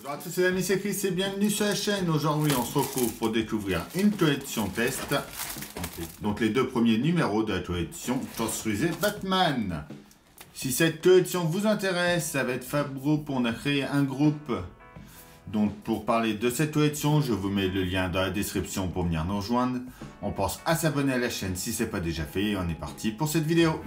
Bonjour à tous, c'est l'ami, c'est Chris et bienvenue sur la chaîne. Aujourd'hui, on se retrouve pour découvrir une collection test. Donc les deux premiers numéros de la collection construisez Batman. Si cette collection vous intéresse, avec Fab Group, on a créé un groupe. Donc pour parler de cette collection, je vous mets le lien dans la description pour venir nous rejoindre. On pense à s'abonner à la chaîne si ce n'est pas déjà fait et on est parti pour cette vidéo.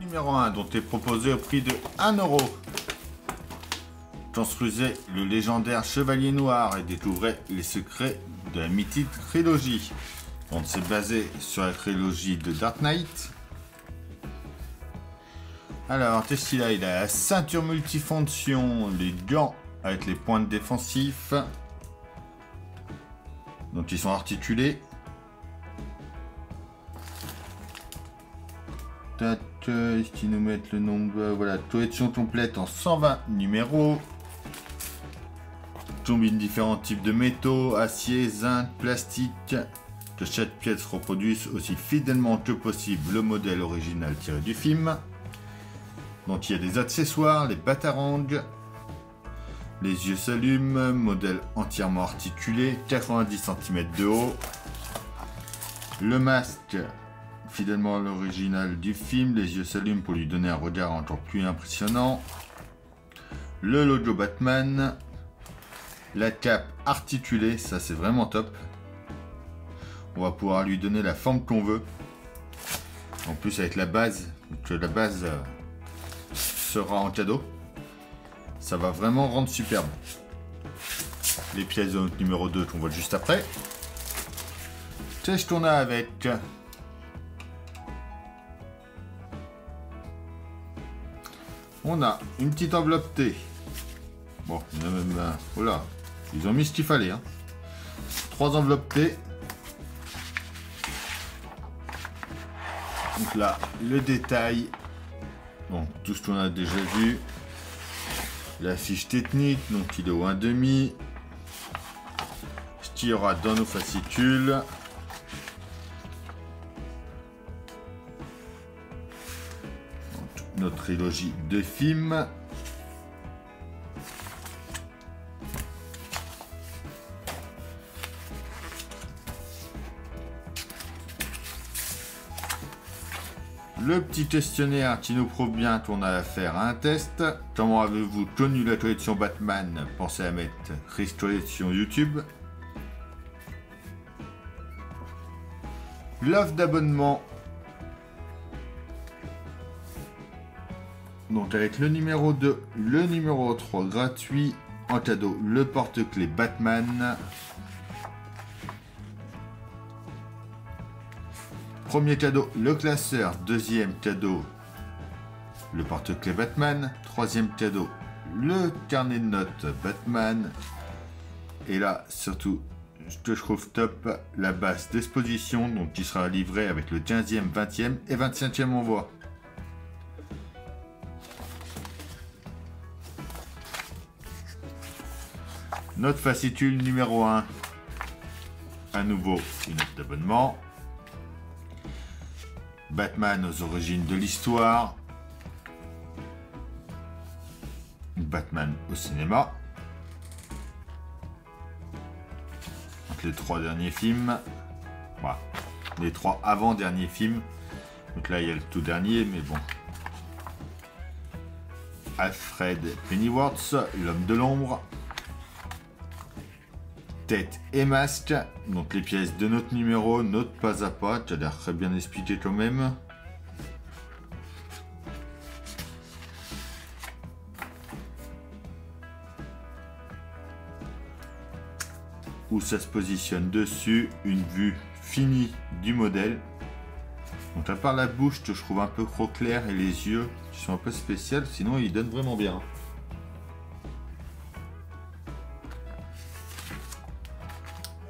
Numéro 1, dont est proposé au prix de 1 €. Construisez le légendaire Chevalier Noir et découvrez les secrets de la mythique trilogie. On s'est basé sur la trilogie de Dark Knight. Alors, qu'est-ce qu'il a? Il a la ceinture multifonction, les gants avec les pointes défensifs. Donc ils sont articulés. Est-ce qu'ils nous mettent le nombre? Voilà, collection complète en 120 numéros. Combine différents types de métaux, acier, zinc, plastique. Que chaque pièce reproduise aussi fidèlement que possible le modèle original tiré du film. Donc il y a des accessoires, les batarangs. Les yeux s'allument, modèle entièrement articulé, 90 cm de haut. Le masque, fidèlement à l'original du film, les yeux s'allument pour lui donner un regard encore plus impressionnant. Le logo Batman. La cape articulée, ça c'est vraiment top. On va pouvoir lui donner la forme qu'on veut. En plus avec la base, que la base sera en cadeau. Ça va vraiment rendre superbe. Les pièces de notre numéro 2 qu'on voit juste après. Qu'est-ce qu'on a avec? On a une petite enveloppe T. Bon, il y en a même un. Voilà, ils ont mis ce qu'il fallait. Hein. 3 enveloppes T. Donc là, le détail. Bon, tout ce qu'on a déjà vu. La fiche technique, donc kilo 1,5. Ce qu'il y aura dans nos fascicules. Notre trilogie de films. Le petit questionnaire qui nous prouve bien qu'on a affaire à un test. Comment avez-vous connu la collection Batman? Pensez à mettre Chris Collection YouTube. L'offre d'abonnement. Donc avec le numéro 2, le numéro 3 gratuit, en cadeau le porte-clés Batman. Premier cadeau, le classeur. Deuxième cadeau, le porte-clés Batman. Troisième cadeau, le carnet de notes Batman. Et là, surtout, ce que je trouve top, la base d'exposition, donc qui sera livrée avec le 15e, 20e et 25e envoi. Notre fascicule numéro 1. À nouveau, une offre d'abonnement. Batman aux origines de l'histoire. Batman au cinéma. Donc les 3 derniers films. Voilà. Les 3 avant-derniers films. Donc là, il y a le tout dernier, mais bon. Alfred Pennyworth, l'homme de l'ombre. Tête et masque, donc les pièces de notre numéro, notre pas à pas, qui a l'air très bien expliqué quand même. Où ça se positionne dessus, une vue finie du modèle. Donc à part la bouche que je trouve un peu trop claire et les yeux qui sont un peu spéciaux, sinon ils donnent vraiment bien.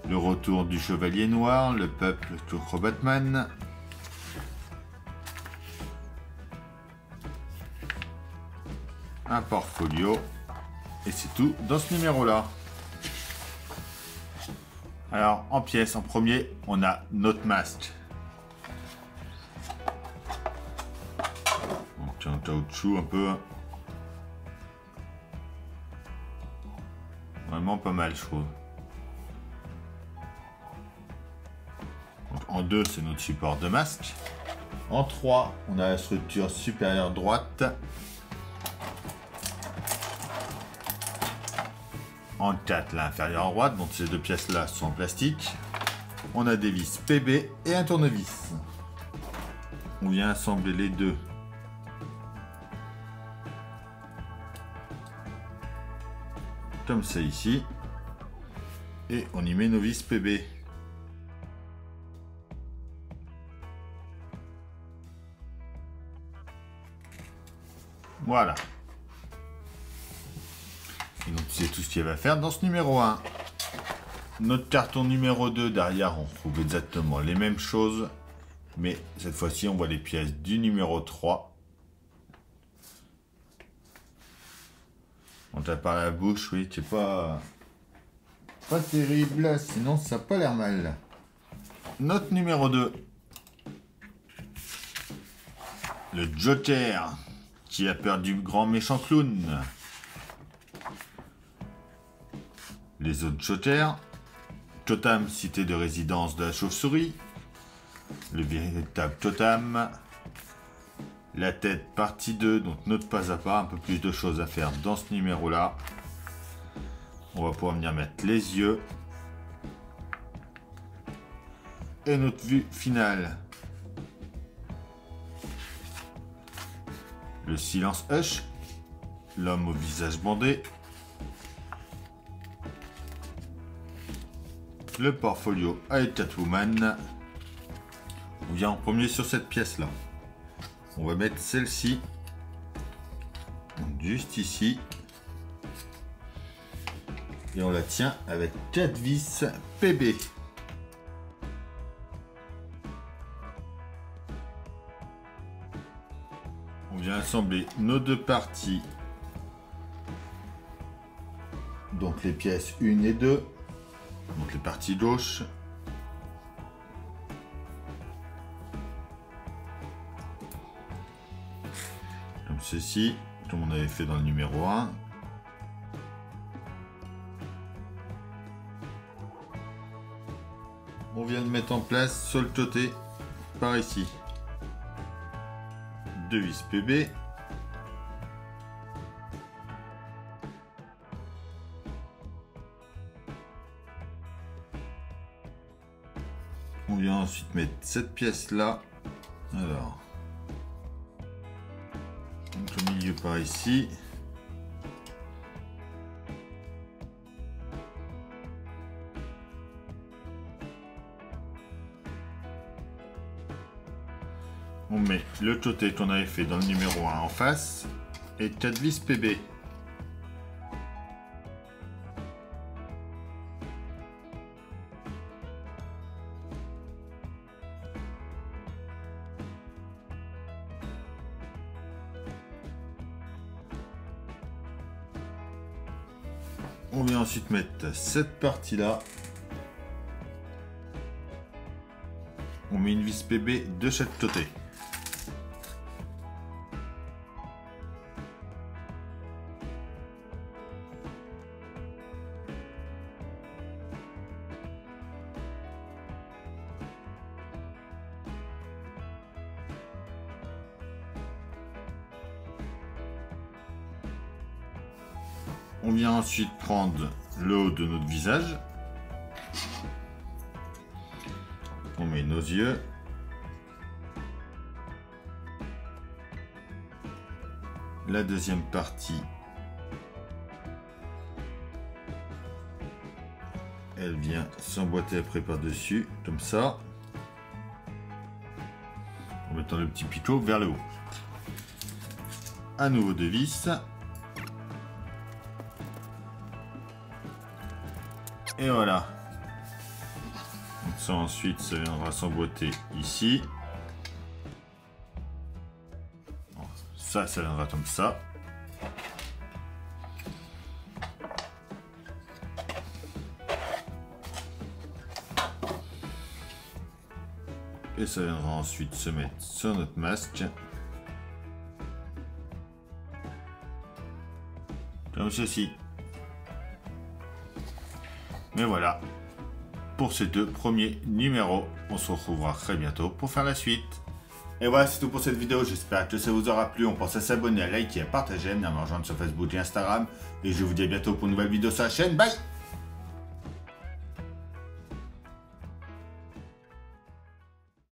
Le retour du Chevalier Noir, le peuple contre Batman. un portfolio. Et c'est tout dans ce numéro-là. Alors, en pièces, en premier, on a notre masque. Donc, en caoutchouc un peu. Vraiment pas mal, je trouve. Donc, en 2, c'est notre support de masque. En 3, on a la structure supérieure droite. En 4, l'inférieure droite, donc ces deux pièces-là sont en plastique. On a des vis PB et un tournevis. On vient assembler les deux. Comme ça ici. Et on y met nos vis PB. Voilà. Et donc c'est tout ce qu'il y avait à faire dans ce numéro 1. Notre carton numéro 2, derrière, on retrouve exactement les mêmes choses. Mais cette fois-ci, on voit les pièces du numéro 3. On tape par la bouche, oui, c'est pas terrible, sinon ça n'a pas l'air mal. Notre numéro 2. Le Joker, qui a peur du grand méchant clown. Les autres Jokers. Totem, cité de résidence de la chauve-souris. Le véritable Totem. La tête, partie 2, donc note pas à pas, un peu plus de choses à faire dans ce numéro-là. On va pouvoir venir mettre les yeux. Et notre vue finale. Le silence hush. L'homme au visage bandé. Le portfolio avec Catwoman. On vient en premier sur cette pièce-là. On va mettre celle-ci juste ici. Et on la tient avec 4 vis PB. On vient assembler nos deux parties. Donc les pièces 1 et 2. Donc les parties gauche. Comme ceci, comme on avait fait dans le numéro 1. On vient de mettre en place sur le côté, par ici. 2 vis PB. On vient ensuite mettre cette pièce là. Alors, donc au milieu par ici. On met le côté qu'on avait fait dans le numéro 1 en face et 4 vis PB. On vient ensuite mettre cette partie-là. On met une vis PB de chaque côté. On vient ensuite prendre le haut de notre visage. On met nos yeux. La deuxième partie, elle vient s'emboîter après par-dessus, comme ça. En mettant le petit picot vers le haut. À nouveau deux vis. Et voilà. Donc ça ensuite, ça viendra s'emboîter ici. Ça viendra comme ça. et ça viendra ensuite se mettre sur notre masque. Comme ceci. Mais voilà. Pour ces 2 premiers numéros, on se retrouvera très bientôt pour faire la suite. Et voilà, c'est tout pour cette vidéo, j'espère que ça vous aura plu. On pense à s'abonner, à liker, à partager, à me rejoindre sur Facebook et Instagram. Et je vous dis à bientôt pour une nouvelle vidéo sur la chaîne. Bye!